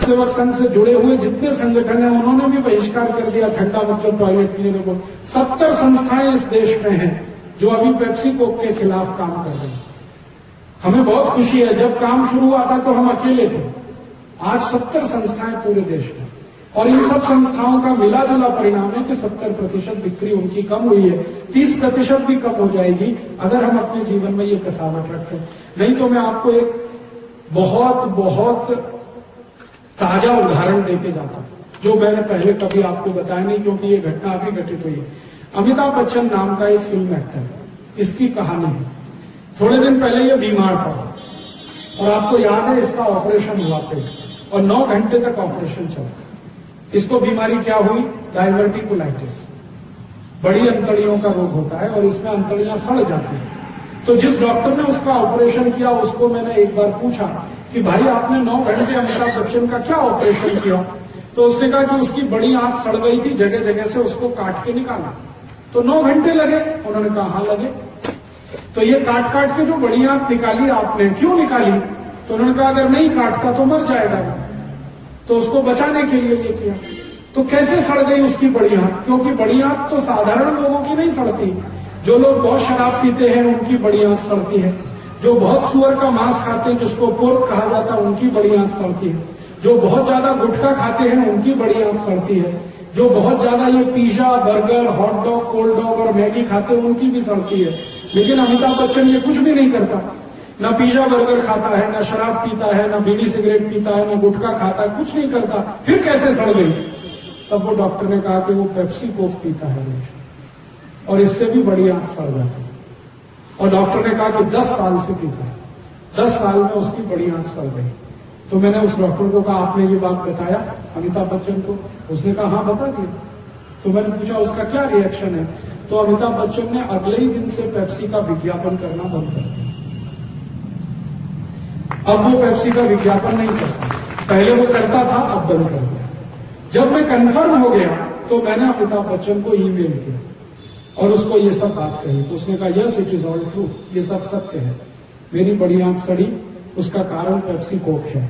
सेवक संघ से जुड़े हुए जितने संगठन हैं उन्होंने भी बहिष्कार कर दिया, ठंडा मतलब टॉयलेट पीने को। 70 संस्थाएं इस देश में हैं जो अभी पेप्सी कोक के खिलाफ काम कर रही हैं। हमें बहुत खुशी है, जब काम शुरू हुआ था तो हम अकेले थे, आज 70 संस्थाएं पूरे देश में, और इन सब संस्थाओं का मिला जुला परिणाम है कि 70% बिक्री उनकी कम हुई है, 30% भी कम हो जाएगी अगर हम अपने जीवन में ये कसावट रखें। नहीं तो मैं आपको एक बहुत बहुत ताजा उदाहरण देके जाता हूं जो मैंने पहले कभी आपको बताया नहीं, क्योंकि ये घटना अभी घटित हुई है। अमिताभ बच्चन नाम का एक फिल्म एक्टर है, इसकी कहानी है। थोड़े दिन पहले ये बीमार था और आपको याद है इसका ऑपरेशन हुआ पेट और 9 घंटे तक ऑपरेशन चला। इसको बीमारी क्या हुई? डायवर्टिकुलाइटिस, बड़ी अंतड़ियों का रोग होता है और इसमें अंतड़ियां सड़ जाती हैं। तो जिस डॉक्टर ने उसका ऑपरेशन किया उसको मैंने एक बार पूछा कि भाई आपने 9 घंटे अमिताभ बच्चन का क्या ऑपरेशन किया? तो उसने कहा कि उसकी बड़ी आंत सड़ गई थी, जगह जगह से उसको काट के निकाला, तो 9 घंटे लगे। उन्होंने कहा हाँ लगे। तो ये काट काट के जो बड़ी आंत निकाली आपने, क्यों निकाली? तो उन्होंने कहा अगर नहीं काटता तो मर जाएगा, तो उसको बचाने के लिए ये किया। तो कैसे सड़ गई उसकी बड़ी आंत? क्योंकि बड़ी आंत तो साधारण लोगों की नहीं सड़ती, जो लोग बहुत शराब पीते हैं उनकी बड़ी आंत सड़ती है, जो बहुत सुअर का मांस खाते हैं जिसको पोर्क कहा जाता है उनकी बड़ी आंत सड़ती है, जो बहुत ज्यादा गुटखा खाते हैं उनकी बड़ी आंत सड़ती है, जो बहुत ज्यादा ये pizza burger hot dog cold dog और मैगी खाते हैं उनकी भी सड़ती है। लेकिन अमिताभ बच्चन ये कुछ भी नहीं करता, ना पिज्जा बर्गर खाता है, ना शराब पीता है, ना बीड़ी सिगरेट पीता है, ना गुटखा खाता है, कुछ नहीं करता, फिर कैसे सड़ गई? तब वो डॉक्टर ने कहा कि वो पेप्सी कोक पीता है और इससे भी बड़ी आंत सड़ जाती है। और डॉक्टर ने कहा कि 10 साल से पीता है, 10 साल में उसकी बड़ी आंत सड़ गई। तो मैंने उस डॉक्टर को कहा आपने ये बात बताया अमिताभ बच्चन को? उसने कहा हाँ बता दिया। तो मैंने पूछा उसका क्या रिएक्शन है? तो अमिताभ बच्चन ने अगले ही दिन से पेप्सी का विज्ञापन करना बंद कर दिया। अब वो पेप्सी का विज्ञापन नहीं करता, पहले वो करता था, अब बंद कर दिया। जब मैं कंफर्म हो गया तो मैंने अमिताभ बच्चन को ईमेल किया और उसको ये सब बात कही। तो उसने कहा yes it is all true, ये सब सत्य है, मेरी बड़ी आंत सड़ी, उसका कारण पेप्सी कोक है।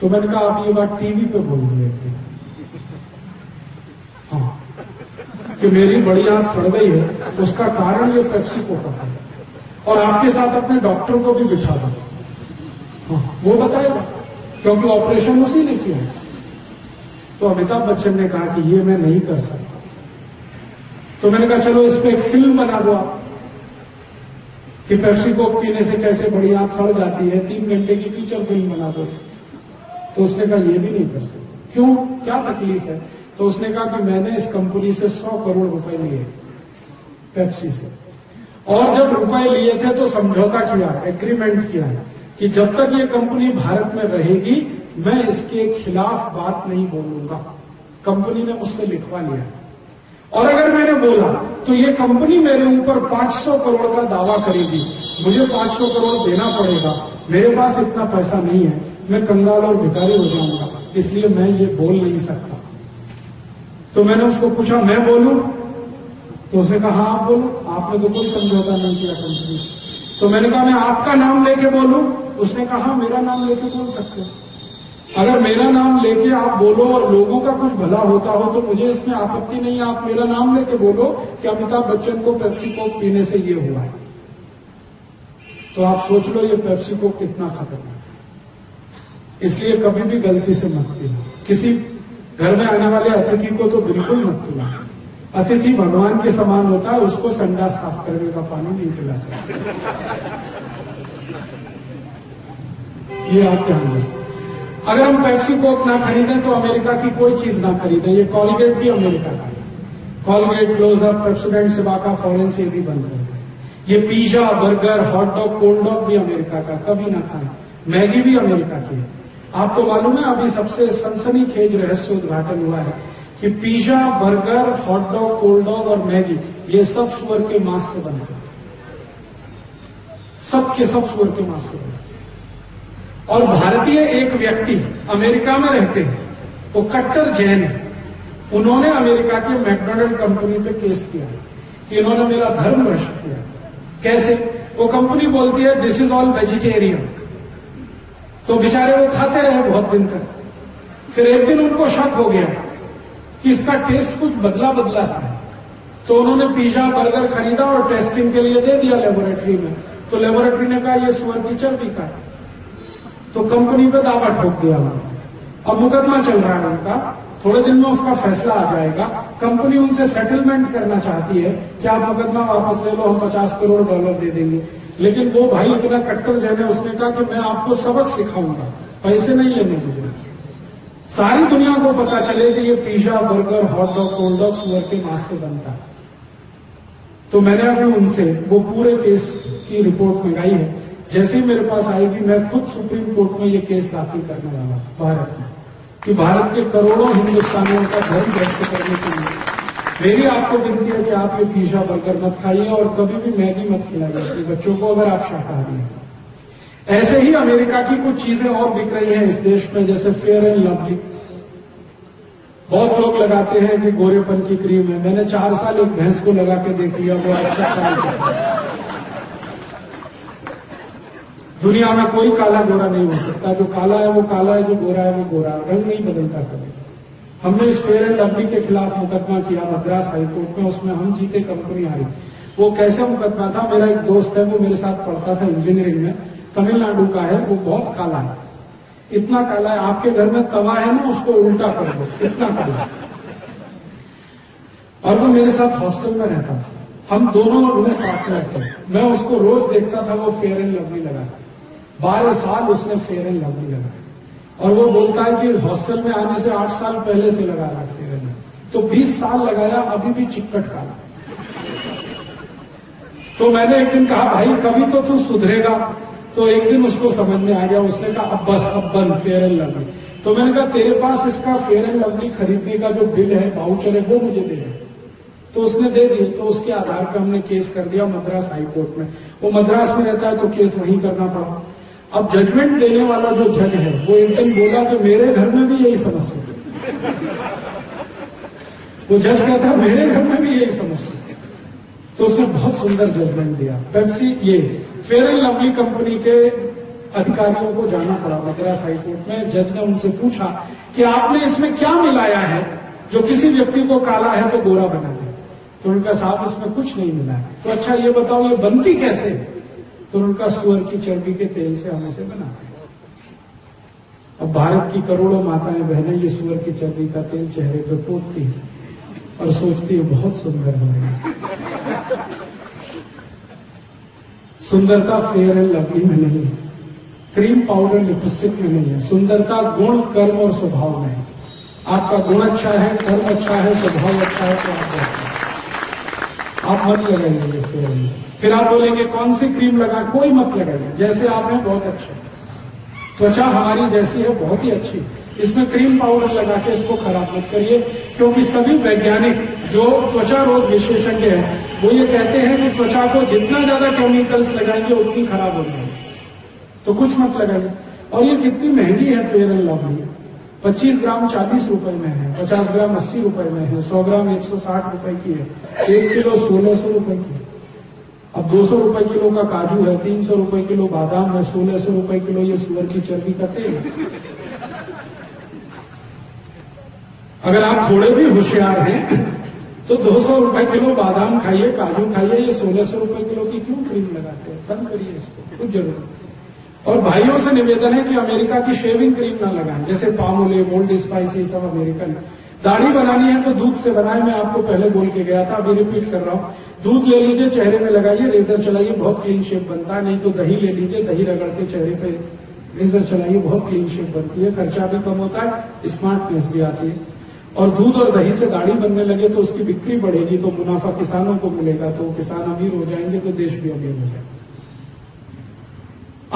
तो मैंने कहा आप ये बात टीवी पे बोल रहे थे, हाँ, कि मेरी बड़ी आंत सड़ गई है, उसका कारण ये पेप्सी कोक है, और आपके साथ अपने डॉक्टर को भी बिठा दो, हाँ, वो बताएगा, क्योंकि ऑपरेशन उसी ने किया है। तो अमिताभ बच्चन ने कहा कि ये मैं नहीं कर सकता। तो मैंने कहा चलो इस पे एक फिल्म बना दो आप कि पेप्सी कोक पीने से कैसे बड़ी आंत सड़ जाती है, 3 घंटे की फीचर फिल्म बना दो। तो उसने कहा ये भी नहीं कर सकते। क्यों, क्या तकलीफ है? तो उसने कहा कि मैंने इस कंपनी से 100 करोड़ रुपए लिए पेप्सी से, और जब रुपए लिए थे तो समझौता किया, एग्रीमेंट किया है कि जब तक ये कंपनी भारत में रहेगी मैं इसके खिलाफ बात नहीं बोलूंगा। कंपनी ने मुझसे लिखवा लिया, और अगर मैंने बोला तो ये कंपनी मेरे ऊपर 500 करोड़ का दावा करेगी, मुझे 500 करोड़ देना पड़ेगा, मेरे पास इतना पैसा नहीं है, मैं कंगाल और भिखारी हो जाऊंगा, इसलिए मैं ये बोल नहीं सकता। तो मैंने उसको पूछा मैं बोलूं? तो उसने कहा हाँ आप बोलो, आपने तो कोई समझौता नहीं किया कंपनी से। तो मैंने कहा मैं आपका नाम लेके बोलूं? उसने कहा हाँ मेरा नाम लेके बोल सकते हो, अगर मेरा नाम लेके आप बोलो और लोगों का कुछ भला होता हो तो मुझे इसमें आपत्ति नहीं है, आप मेरा नाम लेके बोलो कि अमिताभ बच्चन को पेप्सी कोक पीने से ये हुआ है। तो आप सोच लो ये पेप्सी कोक कितना खतरनाक है। इसलिए कभी भी गलती से मत पीना, किसी घर में आने वाले अतिथि को तो बिल्कुल मत पीना। अतिथि भगवान के समान होता है, उसको संडास साफ करने का पानी नहीं पिला सकते, ये आप ध्यान रखें। अगर हम पेप्सी कोक ना खरीदें तो अमेरिका की कोई चीज ना खरीदें। ये कॉलगेट भी अमेरिका का है, कॉलगेट, क्लोजअप, पेप्सोडेंट, सिबाका, फॉरेंस ये भी बंद कर दें। ये pizza burger hot dog cold dog भी अमेरिका का, कभी ना खाएं। मैगी भी अमेरिका की है। आपको मालूम है अभी सबसे सनसनीखेज रहस्य उद्घाटन हुआ है कि pizza burger hot dog cold dog और मैगी ये सब सुअर के मांस से बनते हैं, सब के सब सुअर के मांस से बनते हैं। और भारतीय एक व्यक्ति अमेरिका में रहते हैं, वो कट्टर जैन है, उन्होंने अमेरिका के मैकडोनल्ड कंपनी पे केस किया कि इन्होंने मेरा धर्म भ्रष्ट किया। कैसे? वो कंपनी बोलती है दिस इज ऑल वेजिटेरियन, तो बेचारे वो खाते रहे बहुत दिन तक, फिर एक दिन उनको शक हो गया कि इसका टेस्ट कुछ बदला बदला सा है, तो उन्होंने पिज्जा बर्गर खरीदा और टेस्टिंग के लिए दे दिया लेबोरेटरी में। तो लेबोरेटरी ने कहा ये सुअर की चर्बी का है, तो कंपनी पे दावा ठोक दिया उन्होंने। अब मुकदमा चल रहा है उनका, थोड़े दिन में उसका फैसला आ जाएगा। कंपनी उनसे सेटलमेंट करना चाहती है कि आप मुकदमा वापस ले लो, हम $50 करोड़ दे देंगे। लेकिन वो भाई इतना कट्टर जन है, उसने कहा कि मैं आपको सबक सिखाऊंगा, पैसे नहीं लेने मुझे। सारी दुनिया को पता चले कि ये pizza burger hot dog cold dog सुअर के मांस से बनता है। तो मैंने अभी उनसे वो पूरे केस की रिपोर्ट मंगाई है। जैसे ही मेरे पास आएगी मैं खुद सुप्रीम कोर्ट में ये केस दाखिल करने वाला भारत में, कि भारत के करोड़ों हिंदुस्तानियों का धर्म भ्रष्ट करने के लिए मेरी आपको विनती है कि आप ये पिज्जा बर्गर मत खाइए और कभी भी मैगी मत खिलाइए अपने बच्चों को, अगर आप शाकाहारी हैं। ऐसे ही अमेरिका की कुछ चीजें और बिक रही हैं इस देश में, जैसे फेयर एंड लवली। बहुत लोग लगाते हैं कि गोरेपन की क्रीम है। मैंने 4 साल एक भैंस को लगा के देख लिया, वो आज तक दुनिया में कोई काला गोरा नहीं हो सकता। जो काला है वो काला है, जो गोरा है वो गोरा, रंग नहीं बदलता कभी। हमने इस फेयर एंड लवली के खिलाफ मुकदमा किया मद्रास हाईकोर्ट में, उसमें हम जीते, कंपनी हारी। वो कैसे मुकदमा था, मेरा एक दोस्त है, वो मेरे साथ पढ़ता था इंजीनियरिंग में, तमिलनाडु का है, वो बहुत काला है, इतना काला है आपके घर में तवा है ना उसको उल्टा कर दो, इतना काला। और वो मेरे साथ हॉस्टल में रहता था, हम दोनों रूम पार्टनर थे। मैं उसको रोज देखता था वो फेयर एंड लवली लगाता, 12 साल उसने फेयर एंड लवली लगाया। और वो बोलता है कि हॉस्टल में आने से 8 साल पहले से लगा रहा फेयर एंड लवली, तो 20 साल लगाया, अभी भी चिक्कट काला। तो मैंने एक दिन कहा भाई कभी तो तू सुधरेगा। तो एक दिन उसको समझ में आ गया, उसने कहा अब बस, अब बंद फेयर एंड लवली। तो मैंने कहा तेरे पास इसका फेयर एंड लवली खरीदने का जो बिल है, वाउचर है, वो मुझे दे दे। तो उसने दे दिए। तो उसके आधार पर हमने केस कर दिया मद्रास हाईकोर्ट में। वो मद्रास में रहता है तो केस वहीं करना पड़ा। अब जजमेंट देने वाला जो जज है वो एक दिन बोला कि मेरे घर में भी यही समस्या है। वो जज कहता है मेरे घर में भी यही समस्या है। तो उसने बहुत सुंदर जजमेंट दिया। पेप्सी ये फेयर एंड लवली कंपनी के अधिकारियों को जाना पड़ा मद्रास हाईकोर्ट में। जज ने उनसे पूछा कि आपने इसमें क्या मिलाया है जो किसी व्यक्ति को काला है तो गोरा बना दे। तो उनका साहब इसमें कुछ नहीं मिला है। तो अच्छा ये बताओ ये बनती कैसे? तो उनका सुअर की चर्बी के तेल से हम इसे बनाते हैं। अब भारत की करोड़ों माताएं बहनें ये सुअर की चर्बी का तेल चेहरे पर पोतती है और सोचती है बहुत सुंदर हो रही है। सुंदरता फेयर एंड लवली में नहीं है, क्रीम पाउडर लिपस्टिक में नहीं है। सुंदरता गुण, कर्म और स्वभाव में है। आपका गुण अच्छा है, कर्म अच्छा है, स्वभाव अच्छा है तो आप अच्छा है। आप मत लगाइए फेयर एंड। फिर आप बोलेंगे कौन सी क्रीम लगा, कोई मत लगाइए, जैसे आप हैं बहुत अच्छे। त्वचा हमारी जैसी है बहुत ही अच्छी, इसमें क्रीम पाउडर लगा के इसको खराब मत करिए। क्योंकि सभी वैज्ञानिक जो त्वचा रोग विशेषज्ञ हैं वो ये कहते हैं कि त्वचा को जितना ज्यादा केमिकल्स लगाएंगे उतनी खराब हो जाएगी, तो कुछ मत लगाइए। और ये कितनी महंगी है फेयर एंड लवली। 25 ग्राम 40 रुपए में है, 50 ग्राम 80 रुपए में है, 100 ग्राम 160 रुपए की है, 1 किलो 1600 रुपए की। अब 200 रुपए किलो का काजू है, 300 रुपए किलो बादाम है, 1600 रुपए किलो ये सुअर की चर्बी का तेल। अगर आप थोड़े भी होशियार हैं तो 200 रुपए किलो बादाम खाइए, काजू खाइए, ये 1600 रुपए किलो की क्यों क्रीम लगाते हैं? बंद करिए इसको, कुछ जरूरत। और भाइयों से निवेदन है कि अमेरिका की शेविंग क्रीम ना लगाएं, जैसे पामोलिव, ओल्ड स्पाइस, सब अमेरिकन। दाढ़ी बनानी है तो दूध से बनाए, मैं आपको पहले बोल के गया था, अभी रिपीट कर रहा हूं। दूध ले लीजिए, चेहरे में लगाइए, रेजर चलाइए, बहुत क्लीन शेप बनता है। नहीं तो दही ले लीजिए, दही रगड़ के चेहरे पे रेजर चलाइए, बहुत क्लीन शेप बनती है, खर्चा भी कम होता है, स्मार्टनेस भी आती है। और दूध और दही से दाढ़ी बनने लगे तो उसकी बिक्री बढ़ेगी, तो मुनाफा किसानों को मिलेगा, तो किसान अमीर हो जाएंगे तो देश भी अमीर हो जाएगा।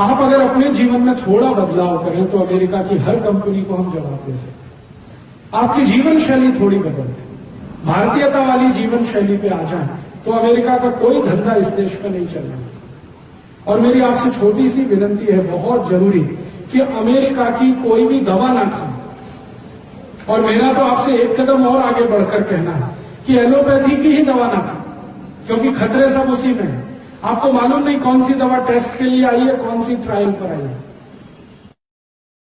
आप अगर अपने जीवन में थोड़ा बदलाव करें तो अमेरिका की हर कंपनी को हम जवाब दे सकते हैं। आपकी जीवन शैली थोड़ी बदल दे, भारतीयता वाली जीवन शैली पे आ जाए तो अमेरिका का कोई धंधा इस देश में नहीं चलना। और मेरी आपसे छोटी सी विनती है, बहुत जरूरी, कि अमेरिका की कोई भी दवा ना खाएं। और मेरा तो आपसे एक कदम और आगे बढ़कर कहना है कि एलोपैथी की ही दवा ना खाएं, क्योंकि खतरे सब उसी में है। आपको मालूम नहीं कौन सी दवा टेस्ट के लिए आई है, कौन सी ट्रायल पर आई है।